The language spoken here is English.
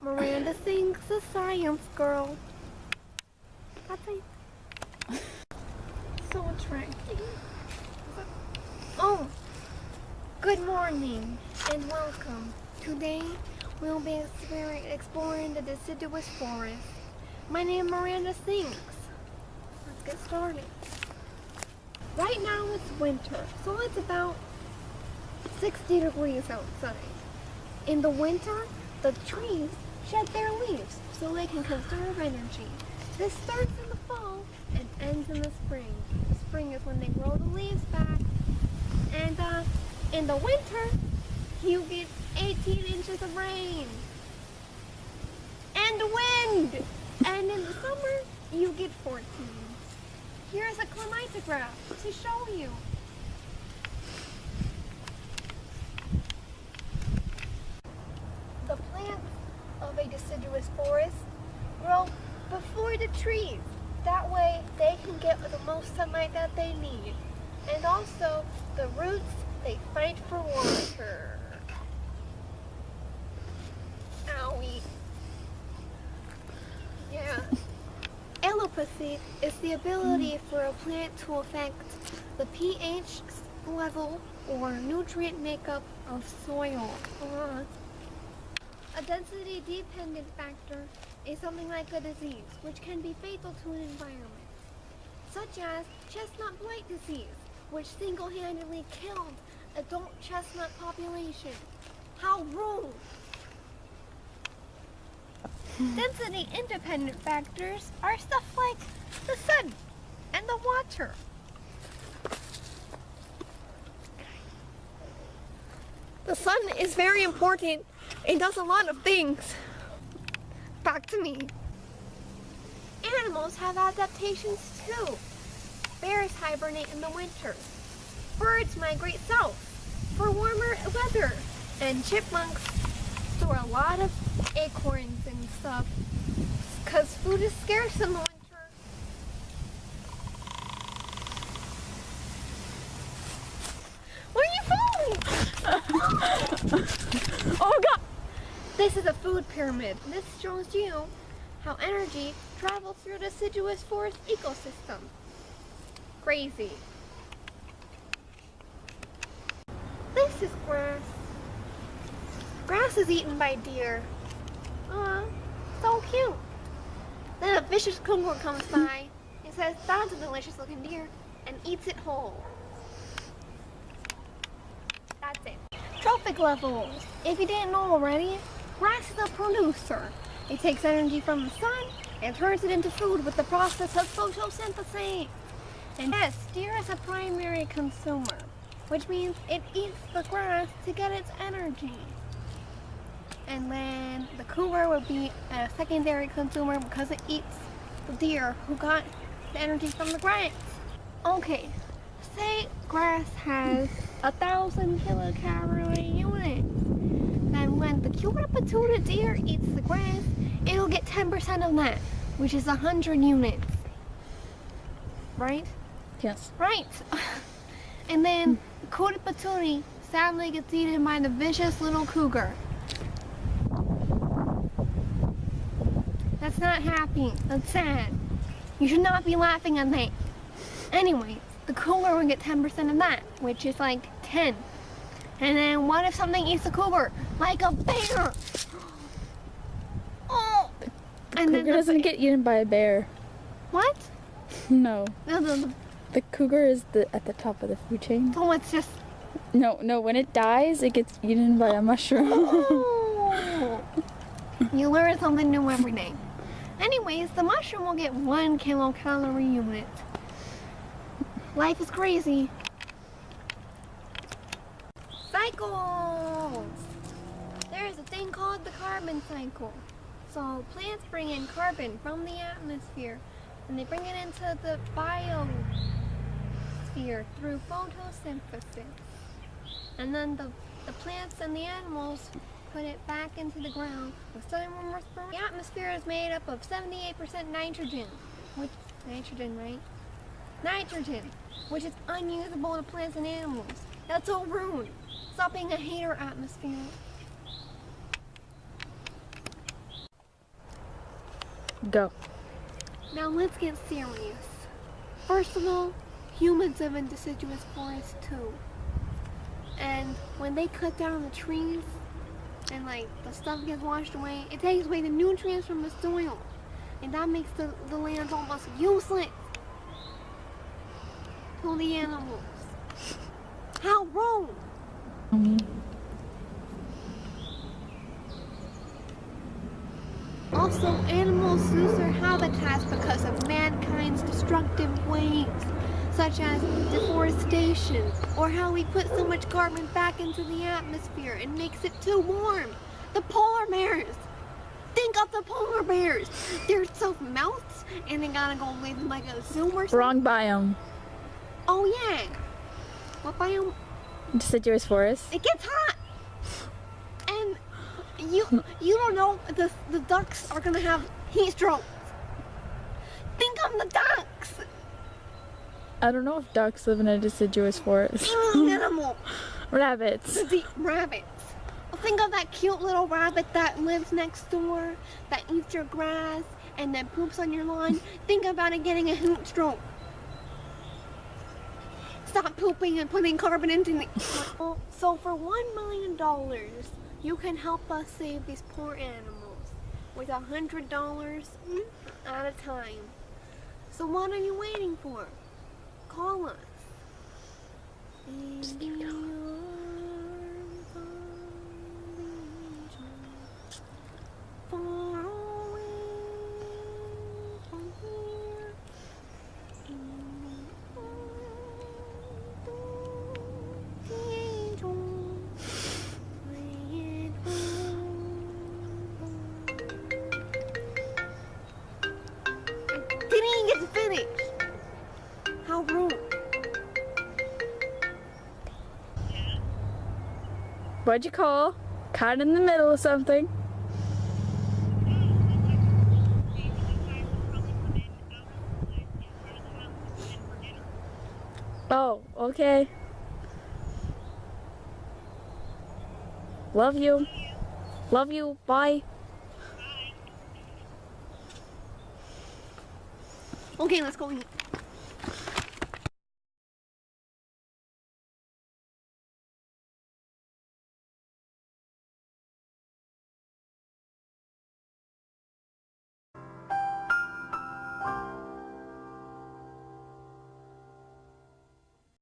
Miranda sings the science girl. That's it. So attractive. Oh, good morning and welcome. Today we'll be exploring the deciduous forest. My name is Miranda Sings. Let's get started. Right now it's winter, so it's about 60 degrees outside. In the winter, the trees shed their leaves so they can conserve energy. This starts in the fall and ends in the spring. The spring is when they grow the leaves back. And in the winter, you get 18 inches of rain and wind. And in the summer, you get 14. Here's a climatograph to show you. The plants of a deciduous forest grow before the trees. That way they can get the most sunlight that they need. And also the roots, they fight for water. Owie. Yeah. Allopathy is the ability for a plant to affect the pH level or nutrient makeup of soil. A density-dependent factor is something like a disease, which can be fatal to an environment, such as chestnut blight disease, which single-handedly killed adult chestnut population. How rude! Density-independent factors are stuff like the sun and the water. The sun is very important. It does a lot of things. Back to me. Animals have adaptations too. Bears hibernate in the winter. Birds migrate south for warmer weather. And chipmunks store a lot of acorns and stuff because food is scarce in the winter. Where are you falling? Oh God! This is a food pyramid. This shows you how energy travels through the deciduous forest ecosystem. Crazy. This is grass. Grass is eaten by deer. Aw, so cute. Then a vicious cougar comes by and says, "That's a delicious looking deer," and eats it whole. That's it. Trophic levels. If you didn't know already, grass is a producer. It takes energy from the sun and turns it into food with the process of photosynthesis. And yes, deer is a primary consumer, which means it eats the grass to get its energy. And then the cougar would be a secondary consumer because it eats the deer who got the energy from the grass. Okay, say grass has 1,000 kilocalorie units. Then when the cute deer eats the grass, it'll get 10% of that, which is 100 units. Right? Yes. Right. And then the sadly gets eaten by the vicious little cougar. That's not happy. That's sad. You should not be laughing at that. Anyway, the cougar will get 10% of that, which is like 10. And then what if something eats the cougar? Like a bear! Oh! And then cougar doesn't get eaten by a bear. What? No. No. The cougar is at the top of the food chain. So it's just... No, when it dies, it gets eaten by a mushroom. Oh. You learn something new every day. Anyways, the mushroom will get 1 kilocalorie unit. Life is crazy. Cycles! There is a thing called the carbon cycle. So plants bring in carbon from the atmosphere and they bring it into the biosphere through photosynthesis. And then the plants and the animals put it back into the ground with sun and respiration. The atmosphere is made up of 78% nitrogen, nitrogen, which is unusable to plants and animals. That's so rude. Stop being a hater, atmosphere. Go. Now let's get serious. First of all, humans live in deciduous forests too. And when they cut down the trees and like the stuff gets washed away, it takes away the nutrients from the soil. And that makes the lands almost useless to the animals. How wrong! Also, animals lose their habitats because of mankind's destructive ways, such as deforestation, or how we put so much carbon back into the atmosphere and makes it too warm. The polar bears! Think of the polar bears! They're self-melts and they gotta go live in like a zoo or something. Wrong biome. Oh yeah! What biome? Deciduous forest. It gets hot! And you don't know the ducks are gonna have heat strokes. Think of the ducks! I don't know if ducks live in a deciduous forest. Animal! Rabbits. Rabbits. Think of that cute little rabbit that lives next door, that eats your grass, and then poops on your lawn. Think about it getting a heat stroke. Stop pooping and putting carbon into the... So for $1 million, you can help us save these poor animals with $100 at a time. So what are you waiting for? Call us. Just keep going. Didn't get to finish. How rude. What'd you call? Caught in the middle of something. Oh, okay. Love you. Love you. Bye. Okay, let's go eat.